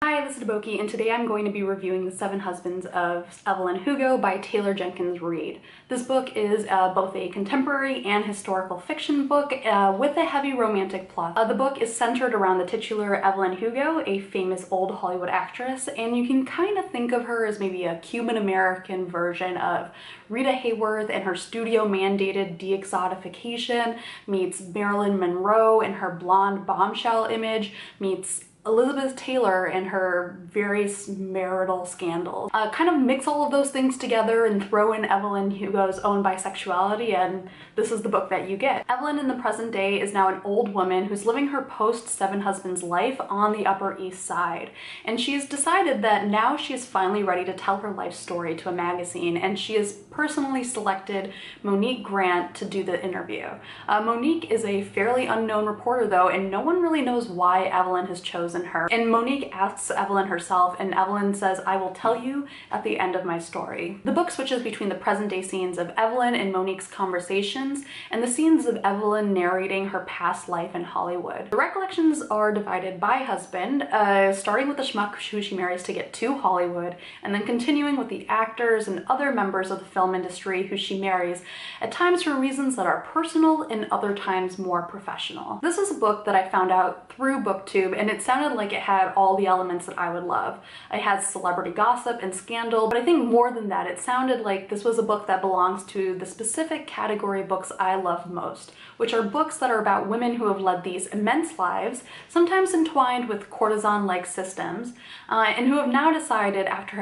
Hi, this is Boki, and today I'm going to be reviewing The Seven Husbands of Evelyn Hugo by Taylor Jenkins Reid. This book is both a contemporary and historical fiction book with a heavy romantic plot. The book is centered around the titular Evelyn Hugo, a famous old Hollywood actress, and you can kind of think of her as maybe a Cuban-American version of Rita Hayworth and her studio-mandated de-exotification meets Marilyn Monroe and her blonde bombshell image meets Elizabeth Taylor and her various marital scandals. Kind of mix all of those things together and throw in Evelyn Hugo's own bisexuality, and this is the book that you get. Evelyn in the present day is now an old woman who's living her post-Seven Husbands life on the Upper East Side, and she's decided that now she is finally ready to tell her life story to a magazine, and she has personally selected Monique Grant to do the interview. Monique is a fairly unknown reporter though, and no one really knows why Evelyn has chosen her. And Monique asks Evelyn herself, and Evelyn says, "I will tell you at the end of my story." The book switches between the present day scenes of Evelyn and Monique's conversations and the scenes of Evelyn narrating her past life in Hollywood. The recollections are divided by husband, starting with the schmuck who she marries to get to Hollywood, and then continuing with the actors and other members of the film industry who she marries, at times for reasons that are personal and other times more professional. This is a book that I found out through BookTube, and it sounded like it had all the elements that I would love. It has celebrity gossip and scandal, but I think more than that, it sounded like this was a book that belongs to the specific category of books I love most, which are books that are about women who have led these immense lives, sometimes entwined with courtesan-like systems, and who have now decided after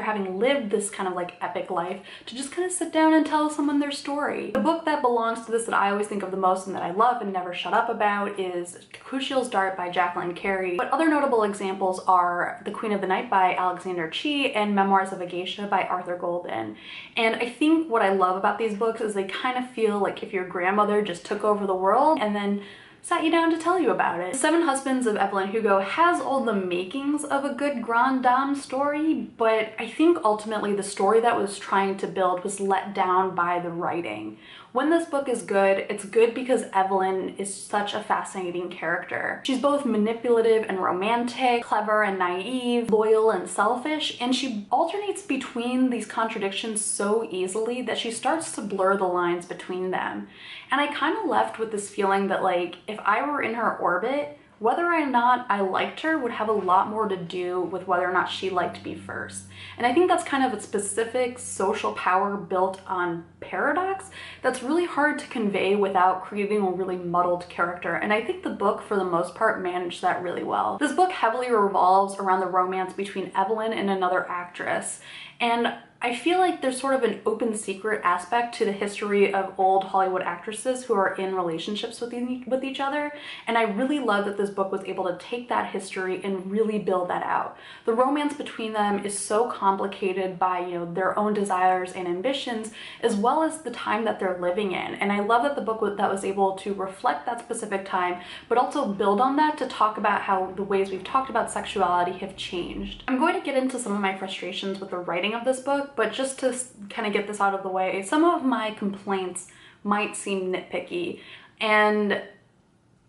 having lived this kind of like epic life to just kind of sit down and tell someone their story. The book that belongs to this that I always think of the most and that I love and never shut up about is Crucial's Dart by Jacqueline Carey, but other notable examples are The Queen of the Night by Alexander Chee and Memoirs of a Geisha by Arthur Golden. And I think what I love about these books is they kind of feel like if your grandmother just took over the world and then sat you down to tell you about it. The Seven Husbands of Evelyn Hugo has all the makings of a good grande dame story, but I think ultimately the story that was trying to build was let down by the writing. When this book is good, it's good because Evelyn is such a fascinating character. She's both manipulative and romantic, clever and naive, loyal and selfish, and she alternates between these contradictions so easily that she starts to blur the lines between them. And I kind of left with this feeling that, like, if I were in her orbit, whether or not I liked her would have a lot more to do with whether or not she liked me first. And I think that's kind of a specific social power built on paradox that's really hard to convey without creating a really muddled character. And I think the book, for the most part, managed that really well. This book heavily revolves around the romance between Evelyn and another actress. And I feel like there's sort of an open secret aspect to the history of old Hollywood actresses who are in relationships with each other, and I really love that this book was able to take that history and really build that out. The romance between them is so complicated by, you know, their own desires and ambitions, as well as the time that they're living in, and I love that the book was able to reflect that specific time, but also build on that to talk about how the ways we've talked about sexuality have changed. I'm going to get into some of my frustrations with the writing of this book, but just to kind of get this out of the way, some of my complaints might seem nitpicky, and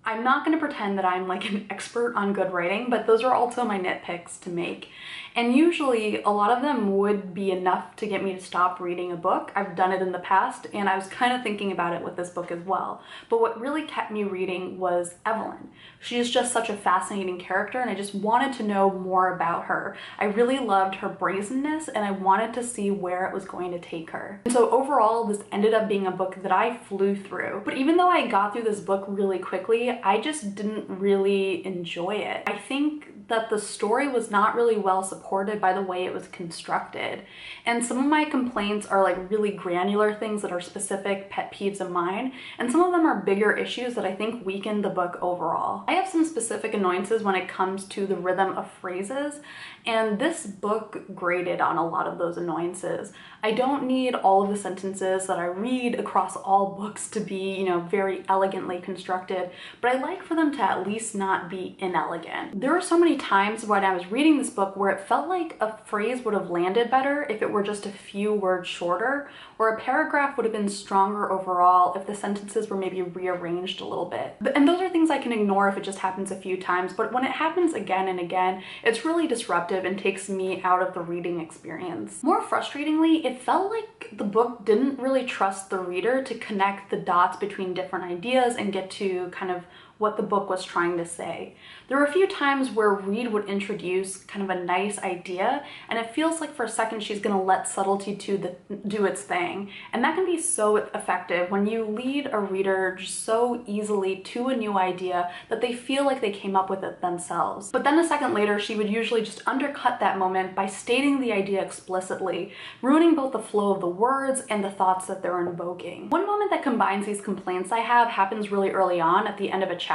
I'm not going to pretend that I'm like an expert on good writing, but those are also my nitpicks to make. And usually a lot of them would be enough to get me to stop reading a book. I've done it in the past, and I was kind of thinking about it with this book as well. But what really kept me reading was Evelyn. She is just such a fascinating character, and I just wanted to know more about her. I really loved her brazenness, and I wanted to see where it was going to take her. And so overall, this ended up being a book that I flew through. But even though I got through this book really quickly, I just didn't really enjoy it. I think that the story was not really well supported by the way it was constructed. And some of my complaints are like really granular things that are specific pet peeves of mine, and some of them are bigger issues that I think weakened the book overall. I have some specific annoyances when it comes to the rhythm of phrases, and this book graded on a lot of those annoyances. I don't need all of the sentences that I read across all books to be, you know, very elegantly constructed, but I like for them to at least not be inelegant. There are so many times when I was reading this book where it felt like a phrase would have landed better if it were just a few words shorter, or a paragraph would have been stronger overall if the sentences were maybe rearranged a little bit. And those are things I can ignore if it just happens a few times, but when it happens again and again, it's really disruptive and takes me out of the reading experience. More frustratingly, it felt like the book didn't really trust the reader to connect the dots between different ideas and get to kind of what the book was trying to say. There were a few times where Reed would introduce kind of a nice idea, and it feels like for a second she's gonna let subtlety do its thing. And that can be so effective when you lead a reader just so easily to a new idea that they feel like they came up with it themselves. But then a second later, she would usually just undercut that moment by stating the idea explicitly, ruining both the flow of the words and the thoughts that they're invoking. One moment that combines these complaints I have happens really early on at the end of a chapter,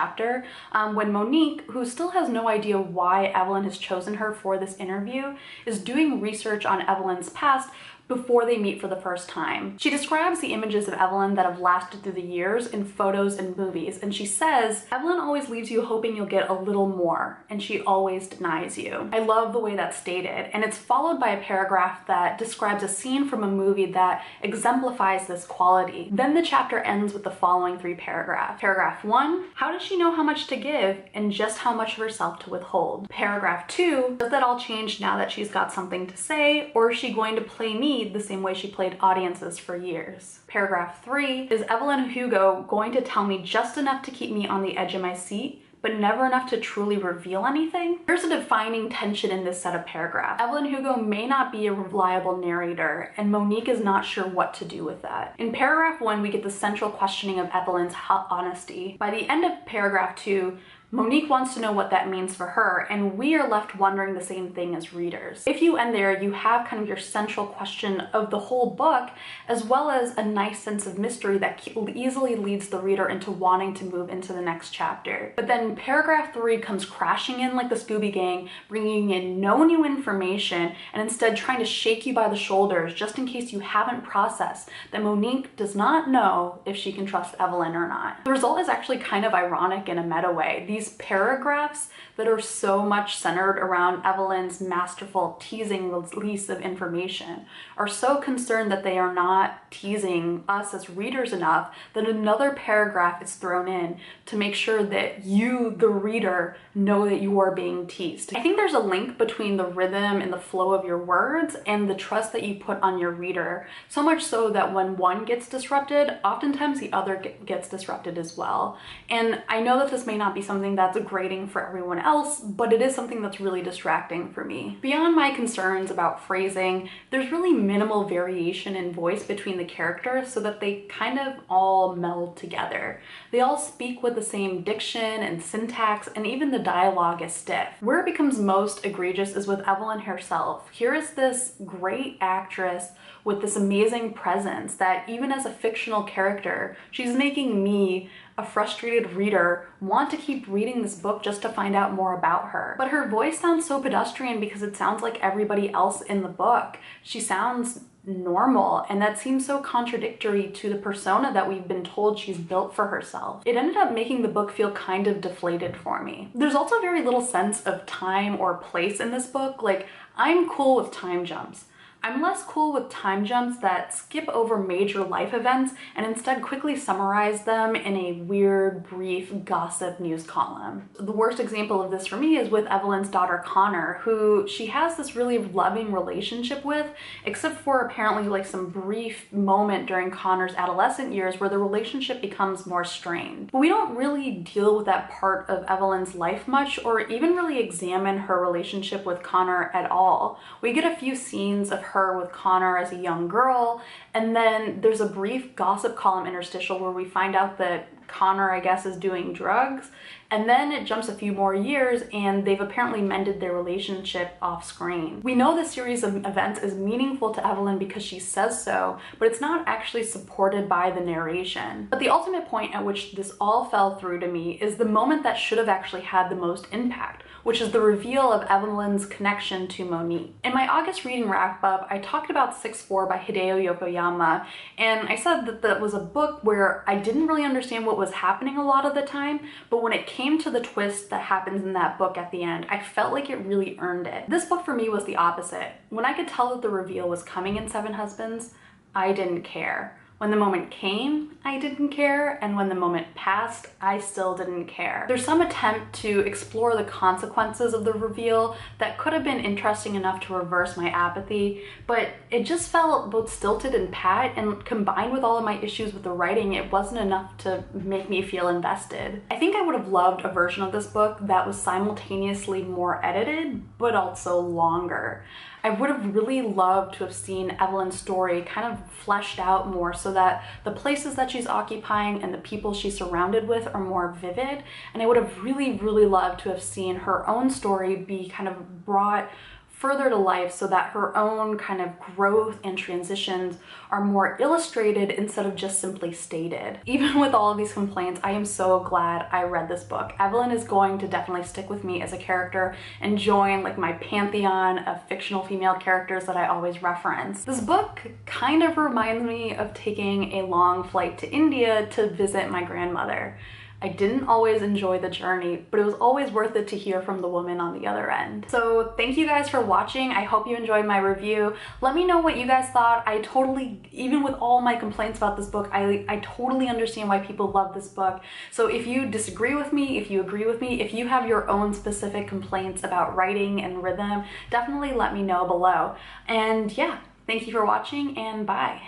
when Monique, who still has no idea why Evelyn has chosen her for this interview, is doing research on Evelyn's past before they meet for the first time. She describes the images of Evelyn that have lasted through the years in photos and movies, and she says, Evelyn always leaves you hoping you'll get a little more, and she always denies you. I love the way that's stated, and it's followed by a paragraph that describes a scene from a movie that exemplifies this quality. Then the chapter ends with the following 3 paragraphs. Paragraph 1, how does she know how much to give and just how much of herself to withhold? Paragraph 2, does that all change now that she's got something to say, or is she going to play me the same way she played audiences for years? Paragraph 3, is Evelyn Hugo going to tell me just enough to keep me on the edge of my seat, but never enough to truly reveal anything? There's a defining tension in this set of paragraphs. Evelyn Hugo may not be a reliable narrator, and Monique is not sure what to do with that. In paragraph 1, we get the central questioning of Evelyn's honesty. By the end of paragraph 2, Monique wants to know what that means for her, and we are left wondering the same thing as readers. If you end there, you have kind of your central question of the whole book, as well as a nice sense of mystery that easily leads the reader into wanting to move into the next chapter. But then paragraph 3 comes crashing in like the Scooby Gang, bringing in no new information, and instead trying to shake you by the shoulders just in case you haven't processed that Monique does not know if she can trust Evelyn or not. The result is actually kind of ironic in a meta way. These paragraphs that are so much centered around Evelyn's masterful teasing release of information are so concerned that they are not teasing us as readers enough that another paragraph is thrown in to make sure that you, the reader, know that you are being teased. I think there's a link between the rhythm and the flow of your words and the trust that you put on your reader, so much so that when one gets disrupted, oftentimes the other gets disrupted as well. And I know that this may not be something that's grating for everyone else, but it is something that's really distracting for me. Beyond my concerns about phrasing, there's really minimal variation in voice between the characters so that they kind of all meld together. They all speak with the same diction and syntax, and even the dialogue is stiff. Where it becomes most egregious is with Evelyn herself. Here is this great actress with this amazing presence that even as a fictional character, she's making me, a frustrated reader, want to keep reading this book just to find out more about her. But her voice sounds so pedestrian because it sounds like everybody else in the book. She sounds normal, and that seems so contradictory to the persona that we've been told she's built for herself. It ended up making the book feel kind of deflated for me. There's also very little sense of time or place in this book. Like, I'm cool with time jumps. I'm less cool with time jumps that skip over major life events and instead quickly summarize them in a weird, brief gossip news column. The worst example of this for me is with Evelyn's daughter Connor, who she has this really loving relationship with, except for apparently like some brief moment during Connor's adolescent years where the relationship becomes more strained. But we don't really deal with that part of Evelyn's life much, or even really examine her relationship with Connor at all. We get a few scenes of her with Connor as a young girl, and then there's a brief gossip column interstitial where we find out that Connor, I guess, is doing drugs, and then it jumps a few more years and they've apparently mended their relationship off screen. We know this series of events is meaningful to Evelyn because she says so, but it's not actually supported by the narration. But the ultimate point at which this all fell through to me is the moment that should have actually had the most impact, which is the reveal of Evelyn's connection to Monique. In my August reading wrap-up, I talked about 6-4 by Hideo Yokoyama, and I said that that was a book where I didn't really understand what was happening a lot of the time, but when it came to the twist that happens in that book at the end, I felt like it really earned it. This book for me was the opposite. When I could tell that the reveal was coming in Seven Husbands, I didn't care. When the moment came, I didn't care, and when the moment passed, I still didn't care. There's some attempt to explore the consequences of the reveal that could have been interesting enough to reverse my apathy, but it just felt both stilted and pat, and combined with all of my issues with the writing, it wasn't enough to make me feel invested. I think I would have loved a version of this book that was simultaneously more edited, but also longer. I would have really loved to have seen Evelyn's story kind of fleshed out more so that the places that she's occupying and the people she's surrounded with are more vivid. And I would have really, really loved to have seen her own story be kind of brought further to life so that her own kind of growth and transitions are more illustrated instead of just simply stated. Even with all of these complaints, I am so glad I read this book. Evelyn is going to definitely stick with me as a character and join like my pantheon of fictional female characters that I always reference. This book kind of reminds me of taking a long flight to India to visit my grandmother. I didn't always enjoy the journey, but it was always worth it to hear from the woman on the other end. So thank you guys for watching. I hope you enjoyed my review. Let me know what you guys thought. I totally, even with all my complaints about this book, I totally understand why people love this book. So if you disagree with me, if you agree with me, if you have your own specific complaints about writing and rhythm, definitely let me know below. And yeah, thank you for watching, and bye.